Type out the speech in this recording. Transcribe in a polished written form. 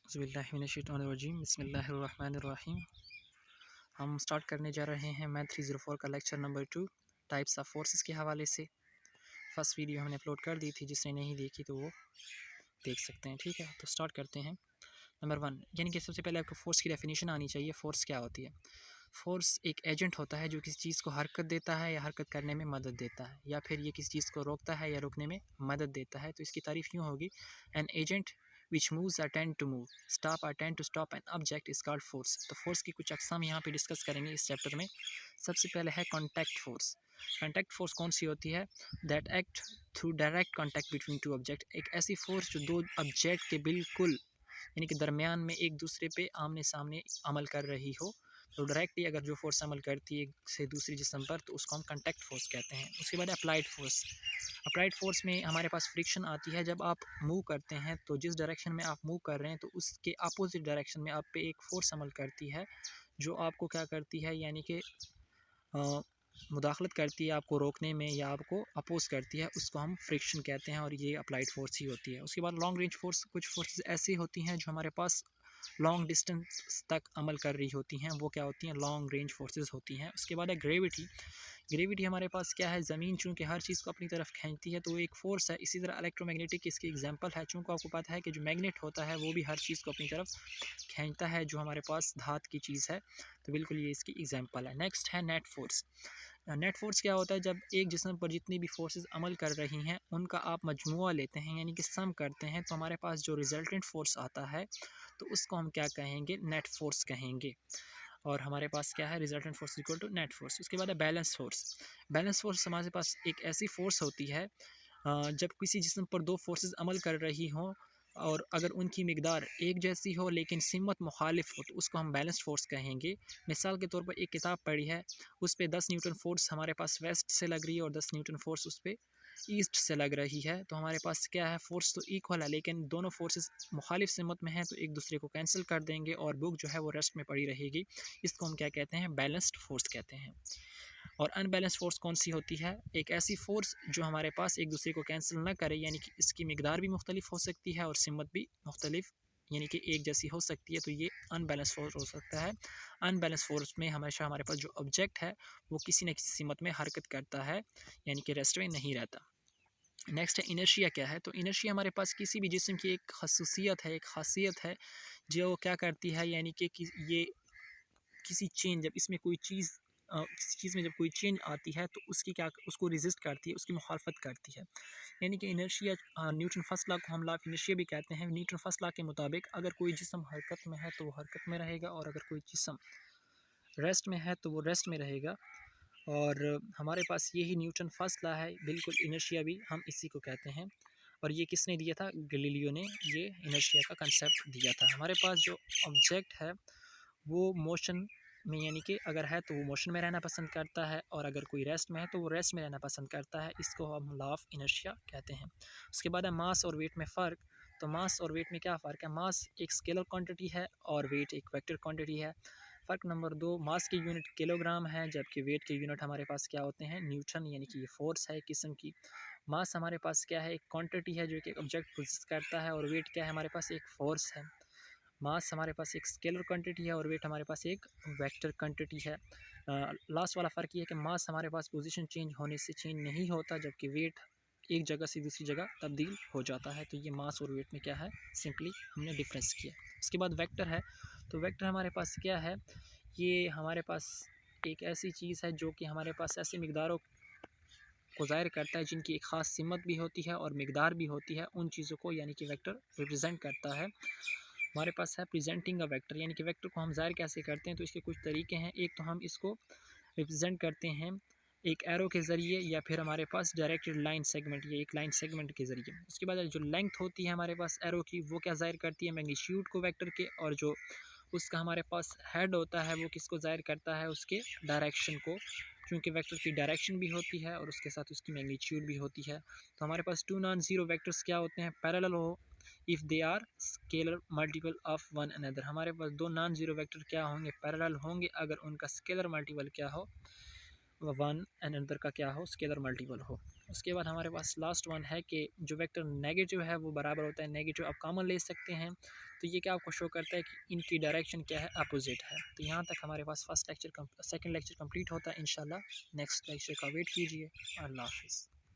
औज़ुबिल्लाहिमिनश्शैतानिर्रजीम बिस्मिल्लाहिर्रहमानिर्रहीम। हम स्टार्ट करने जा रहे हैं मैथ 304 का lecture number 2 types of forces के हवाले से। फर्स्ट वीडियो हमने अपलोड कर दी थी, जिसने नहीं देखी तो वो देख सकते हैं। ठीक है, तो स्टार्ट करते हैं। नंबर 1, यानी कि सबसे पहले आपको फ़ोर्स की डेफिनेशन आनी चाहिए। फ़ोर्स क्या होती है? फ़ोर्स एक एजेंट होता है जो किसी चीज़ को हरकत देता है या हरकत करने में मदद देता है, या फिर ये किसी चीज़ को रोकता है या रोकने में मदद देता है। तो इसकी तारीफ़ यूँ होगी, an agent which moves or tend to move, stop or tend to stop an object is called force। तो फोर्स की कुछ अक़साम यहाँ पे डिस्कस करेंगे इस चैप्टर में। सबसे पहले है कॉन्टैक्ट फोर्स। कॉन्टैक्ट फोर्स कौन सी होती है? That act through direct contact between two object. एक ऐसी फोर्स जो दो ऑब्जेक्ट के बिल्कुल यानी कि दरमियान में एक दूसरे पे आमने सामने अमल कर रही हो। तो डायरेक्टली अगर जो फोर्स अमल करती है एक से दूसरी जिस्म पर, तो उसको हम कॉन्टैक्ट फोर्स कहते हैं। उसके बाद अप्लाइड फोर्स। अप्लाइड फोर्स में हमारे पास फ्रिक्शन आती है। जब आप मूव करते हैं तो जिस डायरेक्शन में आप मूव कर रहे हैं, तो उसके अपोजिट डायरेक्शन में आप पे एक फ़ोर्स अमल करती है, जो आपको क्या करती है, यानी कि मुदाखलत करती है आपको रोकने में या आपको अपोज करती है। उसको हम फ्रिक्शन कहते हैं और ये अप्लाइड फोर्स ही होती है। उसके बाद लॉन्ग रेंज फोर्स। कुछ फोर्सेस ऐसी होती हैं जो हमारे पास लॉन्ग डिस्टेंस तक अमल कर रही होती हैं, वो क्या होती हैं? लॉन्ग रेंज फोर्सेस होती हैं। उसके बाद है ग्रेविटी। ग्रेविटी हमारे पास क्या है? ज़मीन चूँकि हर चीज़ को अपनी तरफ खींचती है, तो वो एक फ़ोर्स है। इसी तरह इलेक्ट्रोमैग्नेटिक इसकी एग्जांपल है। चूँकि आपको पता है कि जो मैग्नेट होता है वो भी हर चीज़ को अपनी तरफ खींचता है, जो हमारे पास धात की चीज़ है। तो बिल्कुल ये इसकी एग्जांपल है। नेक्स्ट है नेट फोर्स। नेट फोर्स क्या होता है? जब एक जिस्म पर जितनी भी फोर्सेस अमल कर रही हैं, उनका आप मजमुआ लेते हैं, यानी कि सम करते हैं, तो हमारे पास जो रिजल्टेंट फोर्स आता है, तो उसको हम क्या कहेंगे? नेट फोर्स कहेंगे। और हमारे पास क्या है? Resultant force equal to net force. उसके बाद है बैलेंस फोर्स। बैलेंस फोर्स हमारे पास एक ऐसी फोर्स होती है जब किसी जिस्म पर दो फोर्सेस अमल कर रही हों और अगर उनकी मिकदार एक जैसी हो लेकिन सिमत मुखालिफ हो, तो उसको हम बैलेंस फोर्स कहेंगे। मिसाल के तौर पर एक किताब पढ़ी है, उस पर 10 न्यूटन फोर्स हमारे पास वेस्ट से लग रही है और 10 न्यूटन फोर्स उस पर ईस्ट से लग रही है। तो हमारे पास क्या है? फोर्स तो इक्वल है, लेकिन दोनों फोर्सेस मुखालिफ सिमत में हैं, तो एक दूसरे को कैंसिल कर देंगे और बुक जो है वो रेस्ट में पड़ी रहेगी। इसको हम क्या कहते हैं? बैलेंस्ड फोर्स कहते हैं। और अनबैलेंस फोर्स कौन सी होती है? एक ऐसी फोर्स जो हमारे पास एक दूसरे को कैंसिल ना करे, यानी कि इसकी मिकदार भी मुख्तलिफ हो सकती है और सिमत भी मुख्तलिफ यानी कि एक जैसी हो सकती है। तो ये अनबैलेंस फोर्स हो सकता है। अनबैलेंस फोर्स में हमेशा हमारे पास जो ऑब्जेक्ट है वो किसी न किसी सिमत में हरकत करता है, यानी कि रेस्ट में नहीं रहता। नेक्स्ट है इनर्शिया। क्या है? तो इनर्शिया हमारे पास किसी भी जिस्म की एक खसूसियत है, एक खासियत है, जो क्या करती है, यानी कि ये किसी चेंज, जब इसमें कोई चीज़ किसी चीज़ में जब कोई चेंज आती है, तो उसको रेजिस्ट करती है, उसकी मुखालफत करती है। यानी कि इनर्शिया, न्यूटन फर्स्ट लॉ को हम लॉ ऑफ इनर्शिया भी कहते हैं। न्यूटन फर्स्ट लॉ के मुताबिक अगर कोई जिस्म हरकत में है तो वो हरकत में रहेगा, और अगर कोई जिस्म रेस्ट में है तो वो रेस्ट में रहेगा। और हमारे पास यही न्यूटन फर्स्ट लॉ है। बिल्कुल इनर्शिया भी हम इसी को कहते हैं। और ये किसने दिया था? गैलीलियो ने ये इनर्शिया का कंसेप्ट दिया था। हमारे पास जो ऑब्जेक्ट है वो मोशन में, यानी कि अगर है तो वो मोशन में रहना पसंद करता है, और अगर कोई रेस्ट में है तो वो रेस्ट में रहना पसंद करता है। इसको हम लॉ ऑफ इनर्शिया कहते हैं। उसके बाद है मास और वेट में फ़र्क। तो मास और वेट में क्या फ़र्क है? मास एक स्केलर क्वांटिटी है और वेट एक वेक्टर क्वांटिटी है। फ़र्क नंबर 2, मास की यूनिट किलोग्राम है, जबकि वेट के यूनिट हमारे पास क्या होते हैं? न्यूटन, यानी कि ये फोर्स है किस्म की। मास हमारे पास क्या है? एक क्वांटिटी है जो कि ऑब्जेक्ट पोजेस करता है, और वेट क्या है? हमारे पास एक फोर्स है। मास हमारे पास एक स्केलर क्वांटिटी है और वेट हमारे पास एक वेक्टर क्वांटिटी है। लास्ट वाला फ़र्क ये है कि मास हमारे पास पोजीशन चेंज होने से चेंज नहीं होता, जबकि वेट एक जगह से दूसरी जगह तब्दील हो जाता है। तो ये मास और वेट में क्या है? सिंपली हमने डिफरेंस किया। उसके बाद वेक्टर है। तो वेक्टर हमारे पास क्या है? ये हमारे पास एक ऐसी चीज़ है जो कि हमारे पास ऐसे मिकदारों को ज़ाहिर करता है जिनकी एक ख़ास सिमत भी होती है और मिकदार भी होती है। उन चीज़ों को यानी कि वेक्टर रिप्रेजेंट करता है। हमारे पास है प्रेजेंटिंग अ वेक्टर, यानी कि वेक्टर को हम ज़ाहिर कैसे करते हैं? तो इसके कुछ तरीके हैं। एक तो हम इसको रिप्रेजेंट करते हैं एक एरो के ज़रिए, या फिर हमारे पास डायरेक्टेड लाइन सेगमेंट, ये एक लाइन सेगमेंट के ज़रिए। उसके बाद जो लेंथ होती है हमारे पास एरो की, वो क्या ज़ाहिर करती है? मैग्नीट्यूड को वेक्टर के। और जो उसका हमारे पास हेड होता है वो किसको ज़ाहिर करता है? उसके डायरेक्शन को, क्योंकि वेक्टर की डायरेक्शन भी होती है और उसके साथ उसकी मैग्नीट्यूड भी होती है। तो हमारे पास टू नॉन ज़ीरो वेक्टर्स क्या होते हैं? पैरेलल हो if they are scalar multiple of one another. हमारे पास दो नॉन ज़ीरो वेक्टर क्या होंगे? पैरेलल होंगे अगर उनका स्केलर मल्टीपल क्या हो? वन अनदर का क्या हो? स्केलर मल्टीपल हो। उसके बाद हमारे पास लास्ट वन है कि जो वेक्टर नेगेटिव है वो बराबर होता है नेगेटिव, आप कॉमन ले सकते हैं, तो ये क्या आपको शो करता है कि इनकी डायरेक्शन क्या है, अपोजिट है। तो यहाँ तक हमारे पास सेकंड लेक्चर कंप्लीट होता है। इंशाल्लाह नेक्स्ट लेक्चर का वेट कीजिए। अल्लाह हाफिज़।